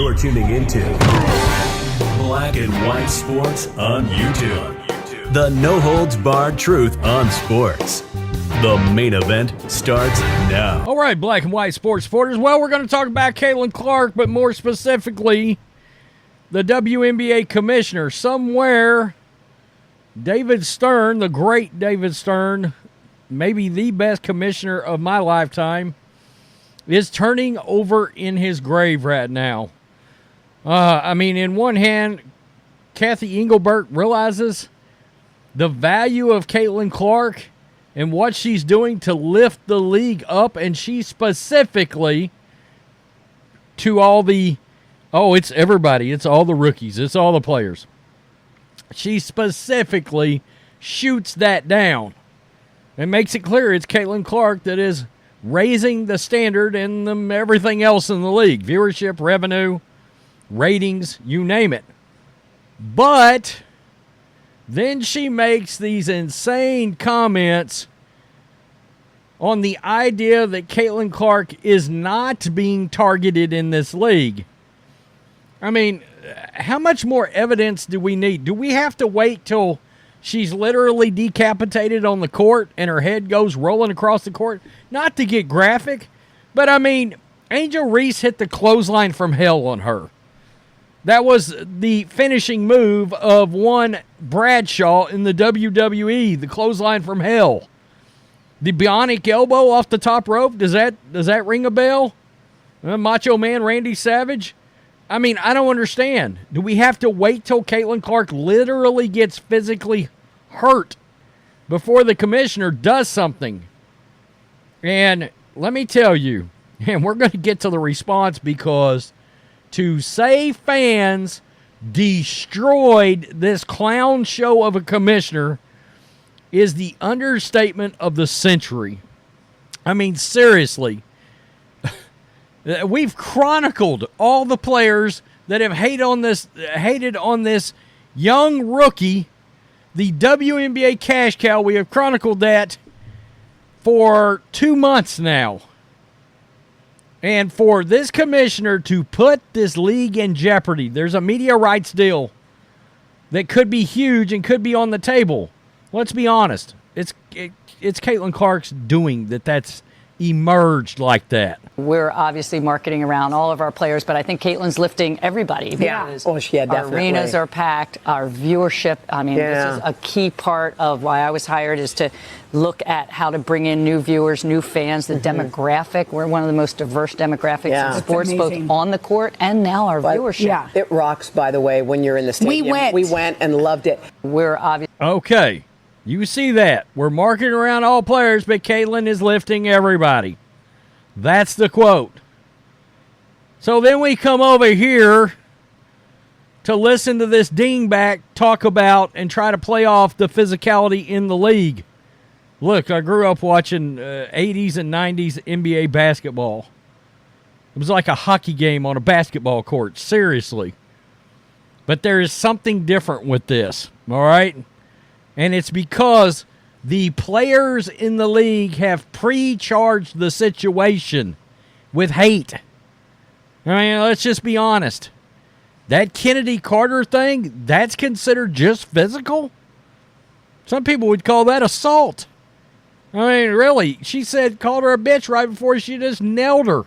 You're tuning into Black and White Sports on YouTube. The no-holds-barred truth on sports. The main event starts now. All right, Black and White Sports supporters. Well, we're going to talk about Caitlin Clark, but more specifically, the WNBA commissioner. Somewhere, David Stern, the great David Stern, maybe the best commissioner of my lifetime, is turning over in his grave right now. In one hand, Cathy Engelbert realizes the value of Caitlin Clark and what she's doing to lift the league up, and she specifically, to all the, it's everybody, it's all the rookies, it's all the players. She specifically shoots that down and makes it clear it's Caitlin Clark that is raising the standard and everything else in the league. Viewership, revenue, ratings, you name it. But then she makes these insane comments on the idea that Caitlin Clark is not being targeted in this league. I mean, how much more evidence do we need? Do we have to wait till she's literally decapitated on the court and her head goes rolling across the court? Not to get graphic, but Angel Reese hit the clothesline from hell on her. That was the finishing move of one Bradshaw in the WWE, the clothesline from hell. The bionic elbow off the top rope, does that ring a bell? Macho Man Randy Savage? I don't understand. Do we have to wait till Caitlin Clark literally gets physically hurt before the commissioner does something? And let me tell you, and we're going to get to the response, because to say fans destroyed this clown show of a commissioner is the understatement of the century. Seriously. We've chronicled all the players that have hated on this young rookie, the WNBA cash cow. We have chronicled that for 2 months now. And for this commissioner to put this league in jeopardy, there's a media rights deal that could be huge and could be on the table. Let's be honest. It's Caitlin Clark's doing that's emerged like that. We're obviously marketing around all of our players, but I think Caitlin's lifting everybody. Yeah. Definitely. Our arenas are packed, our viewership. This is a key part of why I was hired, is to look at how to bring in new viewers, new fans, the demographic. We're one of the most diverse demographics in sports, both on the court and now our viewership. Yeah. It rocks, by the way, when you're in the stadium. We went and loved it. We're obviously... Okay. You see that. We're marketing around all players, but Caitlin is lifting everybody. That's the quote. So then we come over here to listen to this dingbat talk about and try to play off the physicality in the league. Look, I grew up watching 80s and 90s NBA basketball. It was like a hockey game on a basketball court, seriously. But there is something different with this, all right? And it's because the players in the league have pre-charged the situation with hate. Let's just be honest. That Kennedy Carter thing, that's considered just physical? Some people would call that assault. Really, she called her a bitch right before she just nailed her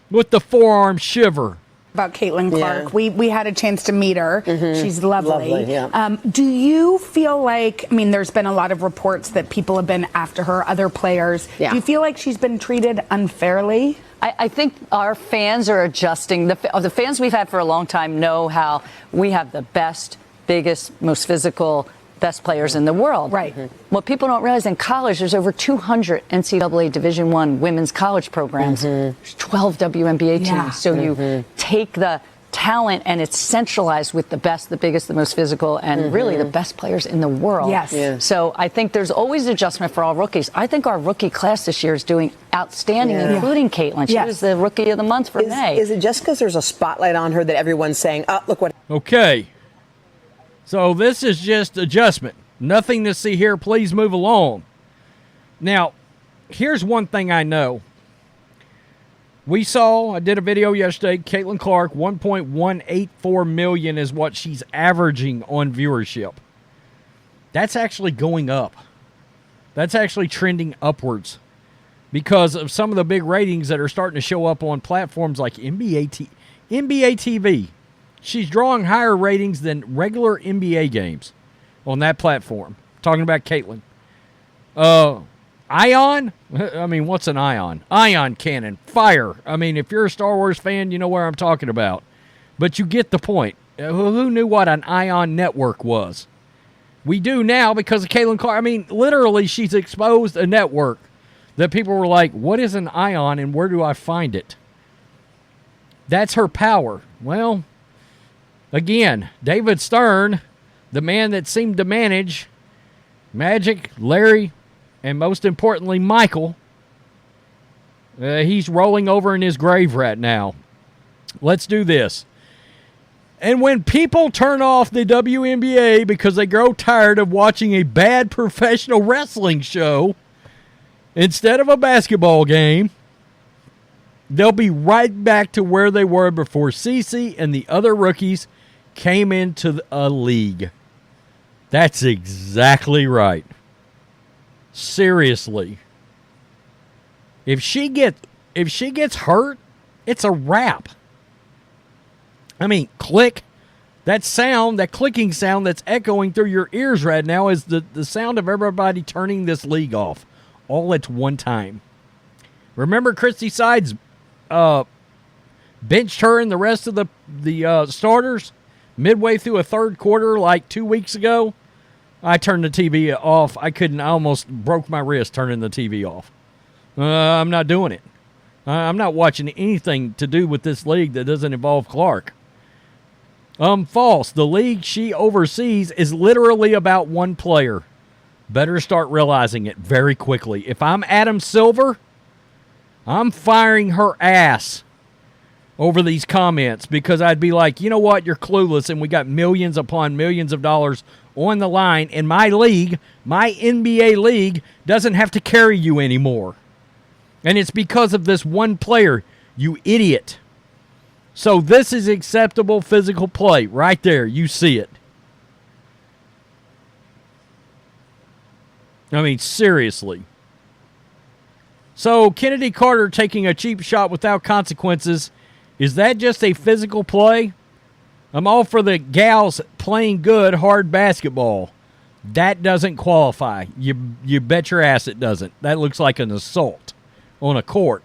with the forearm shiver. About Caitlin Clark. Yeah. We had a chance to meet her. Mm-hmm. She's lovely. Yeah. Do you feel like, there's been a lot of reports that people have been after her, other players. Yeah. Do you feel like she's been treated unfairly? I think our fans are adjusting. The fans we've had for a long time know how we have the best, biggest, most physical, best players in the world. Right. Mm-hmm. What people don't realize, in college, there's over 200 NCAA Division I women's college programs. Mm-hmm. There's 12 WNBA teams. Yeah. So you take the talent and it's centralized with the best, the biggest, the most physical, and really the best players in the world. Yes. Yeah. So I think there's always adjustment for all rookies. I think our rookie class this year is doing outstanding, including Caitlin. She was the rookie of the month for May. Is it just because there's a spotlight on her that everyone's saying, oh, look what... Okay. So this is just adjustment. Nothing to see here. Please move along. Now, here's one thing I know. I did a video yesterday, Caitlin Clark, 1.184 million is what she's averaging on viewership. That's actually going up. That's actually trending upwards because of some of the big ratings that are starting to show up on platforms like NBA TV. She's drawing higher ratings than regular NBA games on that platform. Talking about Caitlin. Ion? I mean, what's an ion? Ion cannon. Fire. I mean, if you're a Star Wars fan, you know where I'm talking about. But you get the point. Who knew what an ion network was? We do now because of Caitlin Clark. I mean, literally, she's exposed a network that people were like, what is an ion and where do I find it? That's her power. Well, again, David Stern, the man that seemed to manage Magic, Larry, and most importantly, Michael, he's rolling over in his grave right now. Let's do this. And when people turn off the WNBA because they grow tired of watching a bad professional wrestling show instead of a basketball game, they'll be right back to where they were before Cece and the other rookies came into a league. That's exactly right. Seriously. If she gets hurt, it's a wrap. I mean, click. That sound, that clicking sound that's echoing through your ears right now is the sound of everybody turning this league off all at one time. Remember Christy Sides benched her and the rest of the starters midway through a third quarter like 2 weeks ago? I turned the TV off. I almost broke my wrist turning the TV off. I'm not doing it. I'm not watching anything to do with this league that doesn't involve Clark. False. The league she oversees is literally about one player. Better start realizing it very quickly. If I'm Adam Silver, I'm firing her ass over these comments because I'd be like, you know what? You're clueless and we got millions upon millions of dollars on the line, and my league, my NBA league, doesn't have to carry you anymore. And it's because of this one player, you idiot. So this is acceptable physical play right there. You see it. I mean, seriously. So Kennedy Carter taking a cheap shot without consequences, is that just a physical play? I'm all for the gals playing good, hard basketball. That doesn't qualify. You bet your ass it doesn't. That looks like an assault on a court.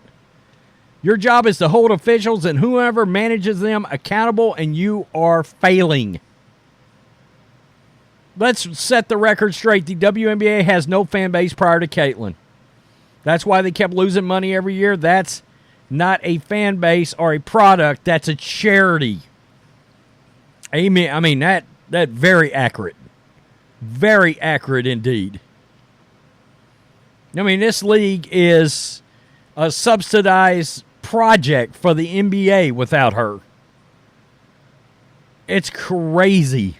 Your job is to hold officials and whoever manages them accountable, and you are failing. Let's set the record straight. The WNBA has no fan base prior to Caitlin. That's why they kept losing money every year. That's not a fan base or a product. That's a charity. Amen. I mean, that very accurate. Very accurate indeed. I mean, this league is a subsidized project for the NBA without her. It's crazy.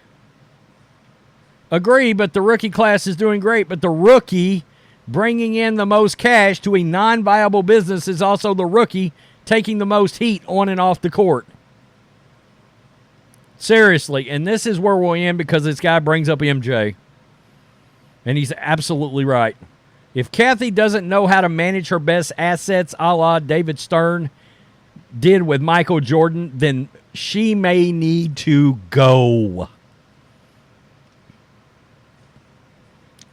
Agree, but the rookie class is doing great. But the rookie bringing in the most cash to a non-viable business is also the rookie taking the most heat on and off the court. Seriously, and this is where we'll end because this guy brings up MJ. And he's absolutely right. If Cathy doesn't know how to manage her best assets a la David Stern did with Michael Jordan, then she may need to go.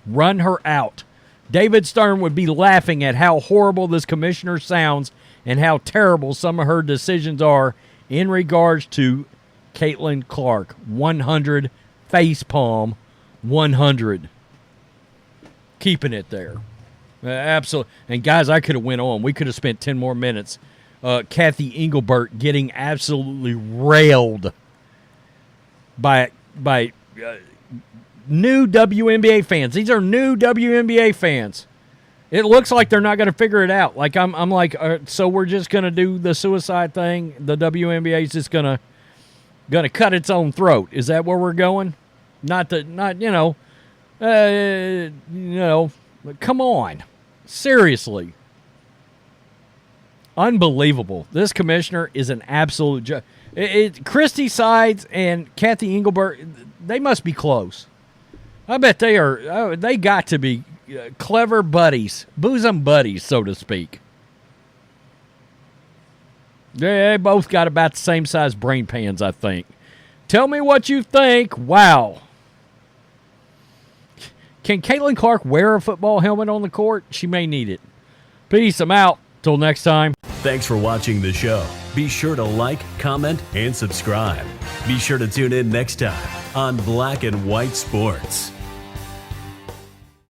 Run her out. David Stern would be laughing at how horrible this commissioner sounds and how terrible some of her decisions are in regards to Caitlin Clark. 100 facepalm 100. Keeping it there. Absolutely. And guys, I could have went on. We could have spent 10 more minutes. Cathy Engelbert getting absolutely railed by new WNBA fans. These are new WNBA fans. It looks like they're not going to figure it out. Like I'm like, so we're just going to do the suicide thing. The WNBA is just going to cut its own throat. Is that where we're going? Come on. Seriously. Unbelievable. This commissioner is an absolute Christy Sides and Cathy Engelbert, they must be close. I bet they are. They got to be clever buddies, bosom buddies, so to speak. They both got about the same size brain pans, I think. Tell me what you think. Wow. Can Caitlin Clark wear a football helmet on the court? She may need it. Peace. I'm out. Till next time. Thanks for watching the show. Be sure to like, comment, and subscribe. Be sure to tune in next time on Black and White Sports.